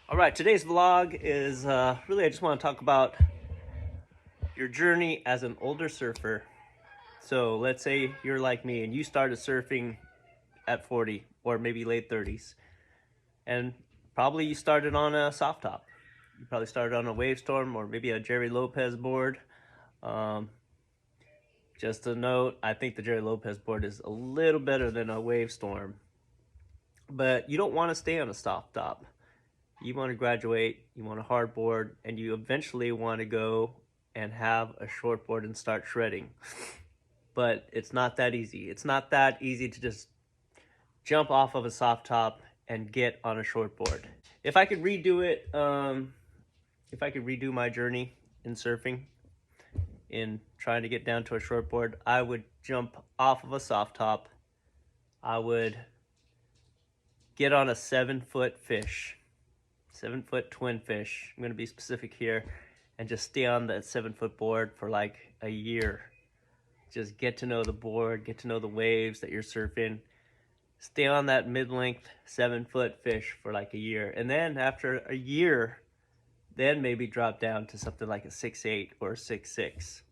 All right, today's vlog is really I just want to talk about your journey as an older surfer. So let's say you're like me and you started surfing at 40 or maybe late 30s, and probably you started on a soft top. You probably started on a wave storm or maybe a Jerry Lopez board. Um, just a note, I think the Jerry Lopez board is a little better than a wave storm, but you don't want to stay on a soft top. You want to graduate, you want a hard board, and you eventually want to go and have a shortboard and start shredding. But it's not that easy. It's not that easy to just jump off of a soft top and get on a shortboard. If I could redo it, if I could redo my journey in surfing, in trying to get down to a shortboard, I would jump off of a soft top. I would get on a 7-foot fish. 7-foot twin fish. I'm gonna be specific here, and just stay on that 7-foot board for like a year. Just get to know the board, get to know the waves that you're surfing. Stay on that mid-length 7-foot fish for like a year, and then after a year, then maybe drop down to something like a 6'8" or a 6'6".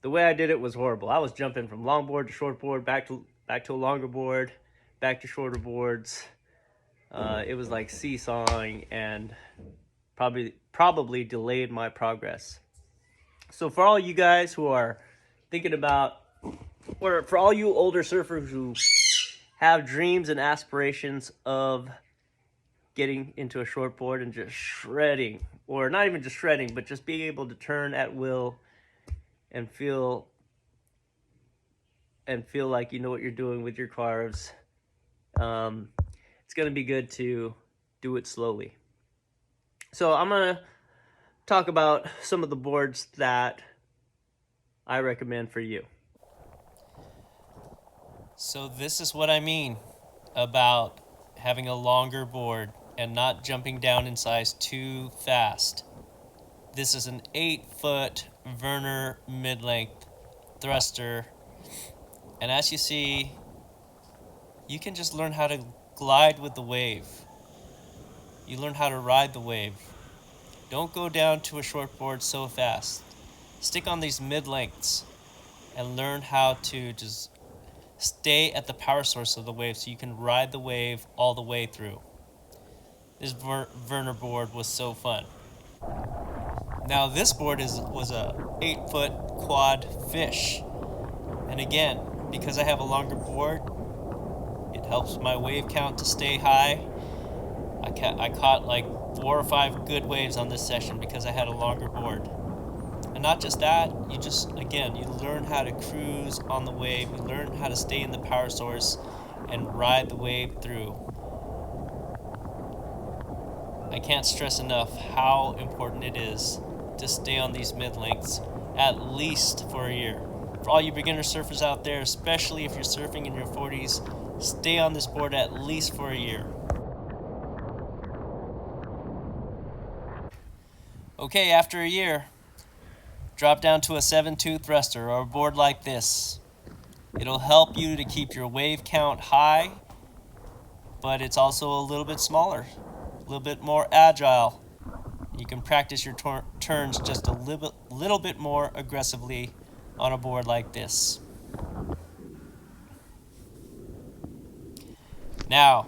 The way I did it was horrible. I was jumping from longboard to shortboard, back to a longer board, back to shorter boards. It was like seesawing and probably delayed my progress. So for all you guys who are thinking about, or for all you older surfers who have dreams and aspirations of getting into a shortboard and just shredding, or not even just shredding, but just being able to turn at will and feel like you know what you're doing with your carves, it's going to be good to do it slowly. So I'm going to talk about some of the boards that I recommend for you. So this is what I mean about having a longer board and not jumping down in size too fast. This is an 8-foot Werner mid-length thruster, and as you see, you can just learn how to glide with the wave. You learn how to ride the wave. Don't go down to a shortboard so fast. Stick on these mid-lengths and learn how to just stay at the power source of the wave so you can ride the wave all the way through. This Werner board was so fun. Now this board was a 8-foot quad fish. And again, because I have a longer board, it helps my wave count to stay high. I caught like 4 or 5 good waves on this session because I had a longer board. And not just that, you learn how to cruise on the wave, you learn how to stay in the power source and ride the wave through. I can't stress enough how important it is to stay on these mid-lengths at least for a year. For all you beginner surfers out there, especially if you're surfing in your 40s, stay on this board at least for a year. Okay, after a year, drop down to a 7'2" thruster or a board like this. It'll help you to keep your wave count high, but it's also a little bit smaller, a little bit more agile. You can practice your turns just a little bit more aggressively on a board like this. Now,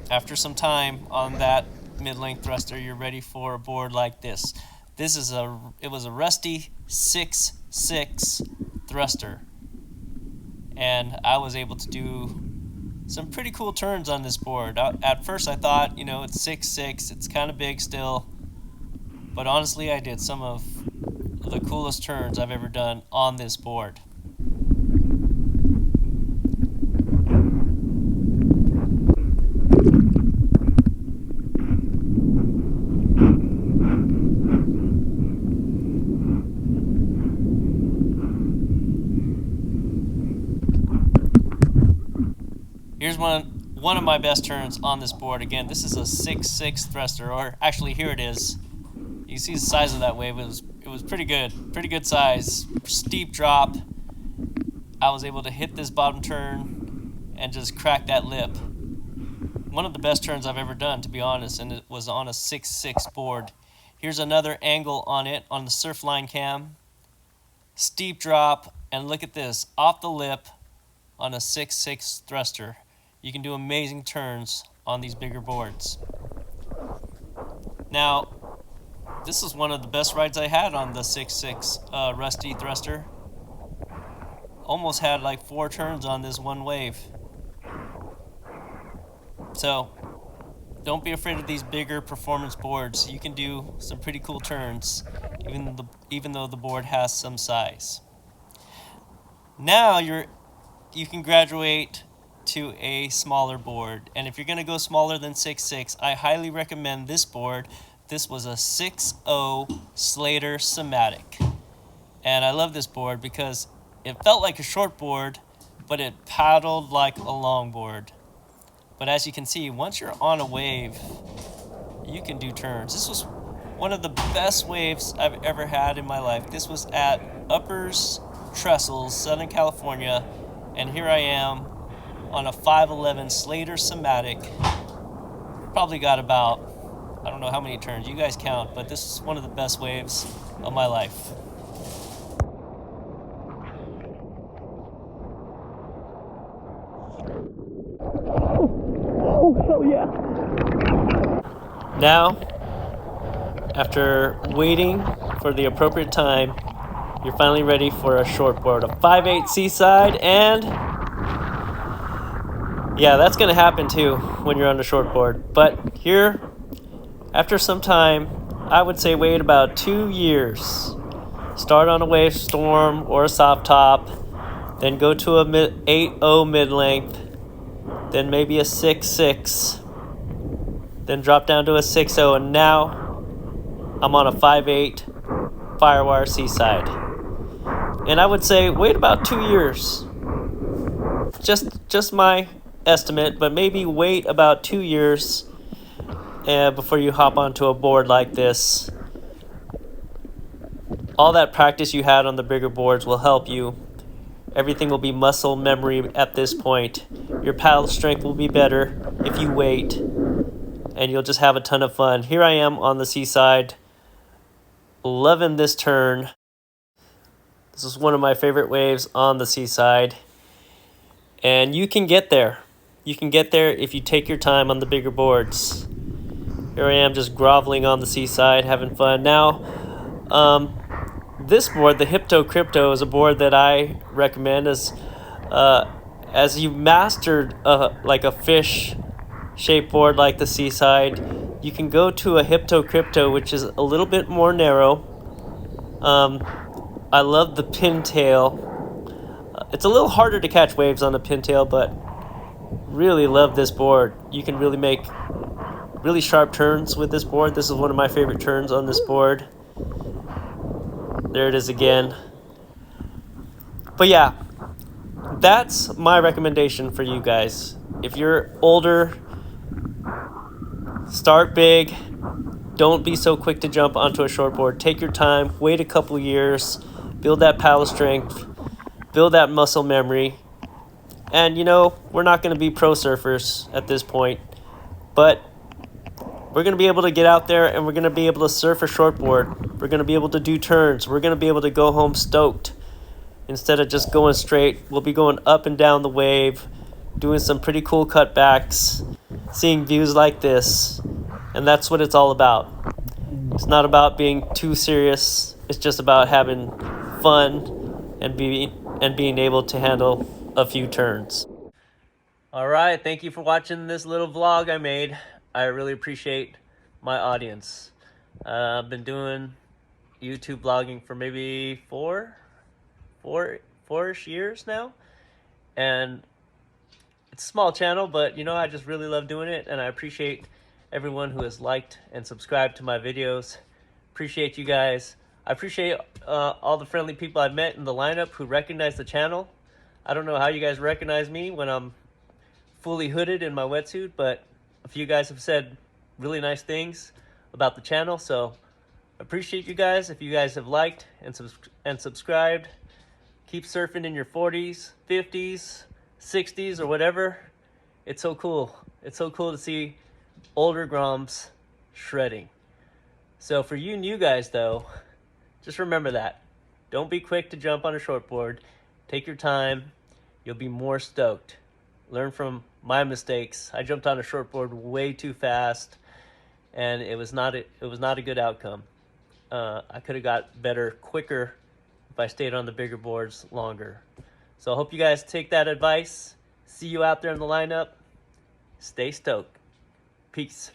after some time on that mid-length thruster, you're ready for a board like this. It was a rusty 6'6" thruster, and I was able to do some pretty cool turns on this board. At first I thought, it's 6'6", it's kind of big still, but honestly I did some of the coolest turns I've ever done on this board. Here's one of my best turns on this board. Again, this is a 6'6" thruster, or actually here it is. You see the size of that wave. It was pretty good size. Steep drop. I was able to hit this bottom turn and just crack that lip. one of the best turns I've ever done, to be honest, and it was on a 6'6" board. Here's another angle on it on the Surfline cam. Steep drop, and look at this, off the lip on a 6'6" thruster. You can do amazing turns on these bigger boards. Now, this is one of the best rides I had on the 6'6" Rusty thruster. Almost had like 4 turns on this one wave. So, don't be afraid of these bigger performance boards. You can do some pretty cool turns, even though the board has some size. Now you can graduate to a smaller board, and if you're going to go smaller than 6'6", I highly recommend this board. This was a 6.0 Slater Somatic, and I love this board because it felt like a short board, but it paddled like a long board. But as you can see, once you're on a wave, you can do turns. This was one of the best waves I've ever had in my life. This was at Uppers Trestles, Southern California, and here I am on a 5'11 Slater Somatic. Probably got about, I don't know how many turns, you guys count, but this is one of the best waves of my life. Oh, hell yeah. Now, after waiting for the appropriate time, you're finally ready for a shortboard, a 5'8 Seaside, and yeah, that's going to happen too when you're on a shortboard. But here, after some time, I would say wait about 2 years. Start on a wave storm or a soft top, then go to a 8.0 mid-length, then maybe a 6'6", then drop down to a 6.0, and now I'm on a 5'8 Firewire Seaside. And I would say wait about 2 years. Just my estimate, but maybe wait about 2 years before you hop onto a board like this. All that practice you had on the bigger boards will help you. Everything will be muscle memory at this point. Your paddle strength will be better if you wait, and you'll just have a ton of fun. Here I am on the Seaside, loving this turn. This is one of my favorite waves on the Seaside, and you can get there. You can get there if you take your time on the bigger boards. Here I am just groveling on the Seaside, having fun. Now, this board, the Hypto Crypto, is a board that I recommend as you've mastered like a fish-shaped board like the Seaside. You can go to a Hypto Crypto, which is a little bit more narrow. I love the pintail. It's a little harder to catch waves on a pintail, but really love this board. You can really make really sharp turns with this board. This is one of my favorite turns on this board. There it is again. But yeah, that's my recommendation for you guys. If you're older, start big. Don't be so quick to jump onto a shortboard. Take your time, wait a couple years, build that paddle strength, build that muscle memory. And you know, we're not going to be pro surfers at this point, but we're going to be able to get out there and we're going to be able to surf a shortboard. We're going to be able to do turns. We're going to be able to go home stoked. Instead of just going straight, we'll be going up and down the wave, doing some pretty cool cutbacks, seeing views like this. And that's what it's all about. It's not about being too serious. It's just about having fun and being able to handle a few turns. All right, thank you for watching this little vlog I made. I really appreciate my audience. I've been doing YouTube vlogging for maybe four-ish years now, and it's a small channel, but you know, I just really love doing it, and I appreciate everyone who has liked and subscribed to my videos. Appreciate you guys. I appreciate all the friendly people I've met in the lineup who recognize the channel. I don't know how you guys recognize me when I'm fully hooded in my wetsuit, but a few guys have said really nice things about the channel, so appreciate you guys. If you guys have liked and subscribed, keep surfing in your 40s, 50s, 60s, or whatever. It's so cool. It's so cool to see older Groms shredding. So for you new guys though, just remember that. Don't be quick to jump on a shortboard. Take your time. You'll be more stoked. Learn from my mistakes. I jumped on a shortboard way too fast, and it was not a good outcome. I could have got better quicker if I stayed on the bigger boards longer. So I hope you guys take that advice. See you out there in the lineup. Stay stoked. Peace.